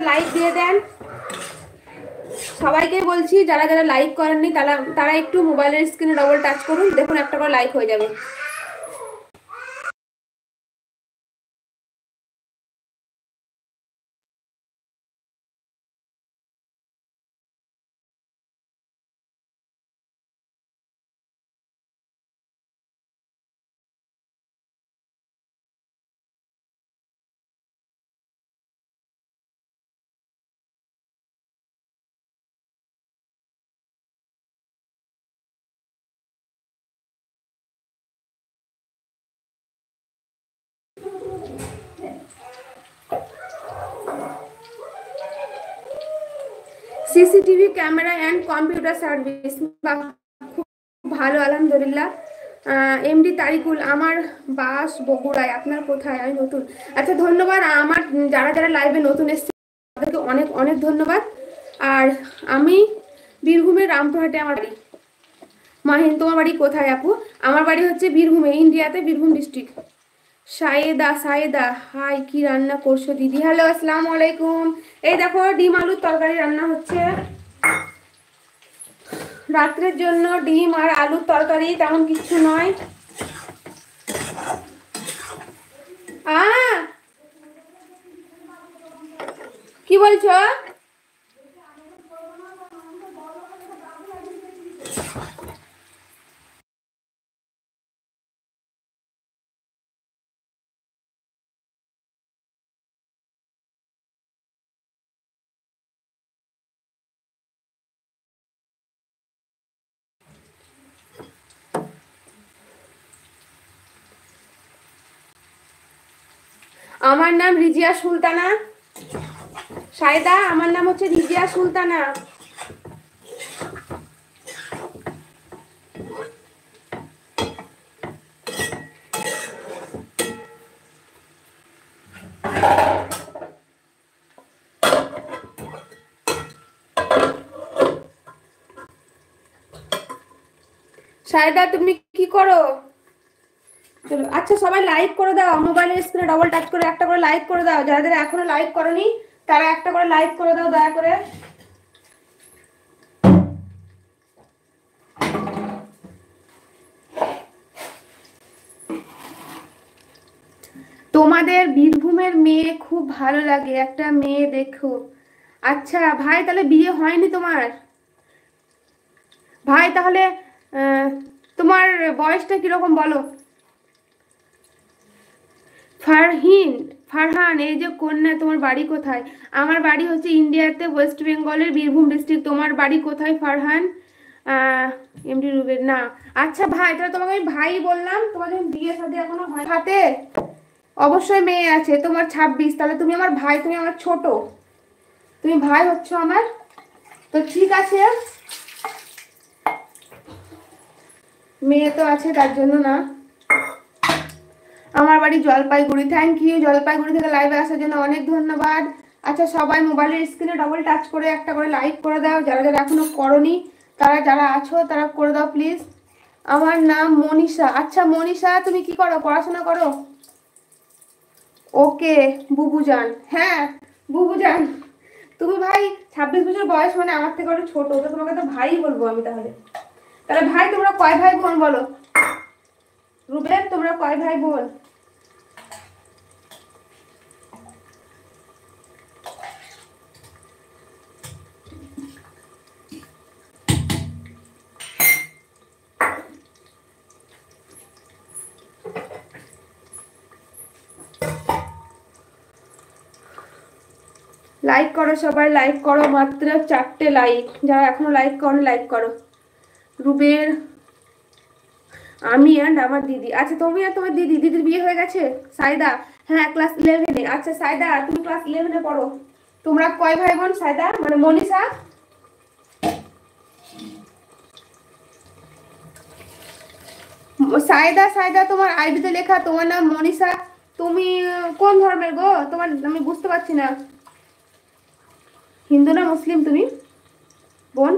Like দিয়ে দেন। সবাইকে বলছি যারা যারা লাইক করেননি তারা একটু মোবাইলের স্ক্রিনে ডবল টাচ করুন, দেখুন একটা করে লাইক হয়ে যাবে। CCTV camera and computer service, খুব ভালো, আলহামদুলিল্লাহ। এমডি তারিকুল, আমার বাস বগুড়ায়, আপনার কোথায়? আমি নতুন। আচ্ছা, ধন্যবাদ। আমার যারা যারা লাইভে নতুন এসেছে তাদেরকে অনেক অনেক ধন্যবাদ। আর আমি বীরভূমের রামপুরহাটে আমার বাড়ি। মাহিন, তোমার বাড়ি কোথায় আপু? আমার বাড়ি হচ্ছে বীরভূমে, ইন্ডিয়াতে, বীরভূম ডিস্ট্রিক্ট। সায়েদা, হাই, কি রান্না করছো দিদি? হ্যালো, আসসালামু আলাইকুম। এই দেখো, ডিম আলুর তরকারি রান্না হচ্ছে রাত্রের জন্য। ডিম আর আলুর তরকারি, তেমন কিছু নয়। কি বলছো? আমার নাম রিজিয়া সুলতানা। সায়দা, আমার নাম হচ্ছে রিজিয়া সুলতানা। সায়দা, তুমি কি করো? আচ্ছা, সবাই লাইক করে দাও, মোবাইলের স্ক্রিনে ডবল টাচ করে একটা করে লাইক করে দাও। যারা যারা এখনো লাইক করনি তারা একটা করে লাইক করে দাও দয়া করে। তোমাদের বীরভূমের মেয়ে খুব ভালো লাগে, একটা মেয়ে দেখো। আচ্ছা ভাই, তাহলে বিয়ে হয়নি তোমার? ভাই তাহলে তোমার বয়সটা কিরকম বলো? ফারহান, এই যে কন্যা, তোমার বাড়ি কোথায়? আমার বাড়ি হচ্ছে ইন্ডিয়াতে, ওয়েস্ট বেঙ্গলের বীরভূম ডিস্ট্রিক্ট। তোমার বাড়ি কোথায় ফারহান? এমডি রুবের না। আচ্ছা ভাই, তাহলে তোমাকে আমি ভাই বললাম, তোমাদের বিয়ে সাথে এখনো হয় হাতে? অবশ্যই মেয়ে আছে, তোমার 26, তাহলে তুমি আমার ভাই, তুমি আমার ছোট, তুমি ভাই হচ্ছ আমার। তো ঠিক আছে, মেয়ে তো আছে তার জন্য না। আমার বাড়ি জলপাইগুড়ি। থ্যাংক ইউ, জলপাইগুড়ি থেকে লাইভে আসার জন্য অনেক ধন্যবাদ। আচ্ছা, সবাই মোবাইলের স্ক্রিনে ডবল টাচ করে একটা করে লাইক করে দাও। যারা যারা এখনো করনি তারা যারা আছো তারা করে দাও প্লিজ। আমার নাম মনীষা। আচ্ছা মনীষা, তুমি কি করো? পড়াশোনা করো? ওকে বুবুজান। হ্যাঁ বুবুজান, তুমি ভাই 26 বছর বয়স, মানে আমার থেকে একটু ছোট, তো তোমাকে তো ভাই বলবো আমি। তাহলে তাহলে ভাই, তোমরা কয় ভাই বোন বলো? রুবেল, তোমরা কয় ভাই বোন? লাইক করো সবাই, লাইক করো, মাত্র 4টে লাইক। যারা এখনো লাইক করো লাইক করো। রুবের, আমি অ্যান্ড আমার দিদি। আচ্ছা, তুমি আর তোমার দিদির বিয়ে হয়ে গেছে? সাইদা, হ্যাঁ ক্লাস 11-এ। আচ্ছা সাইদা, তুমি ক্লাস 11-এ পড়ো। তোমরা কয় ভাই বোন সাইদা, মানে মনীষা? সাইদা তোমার আইডিতে লেখা তোমার নাম মনীষা। তুমি কোন ধর্মের গো? তোমার আমি বুঝতে পারছি না। হিন্দু না মুসলিম তুমি বোন?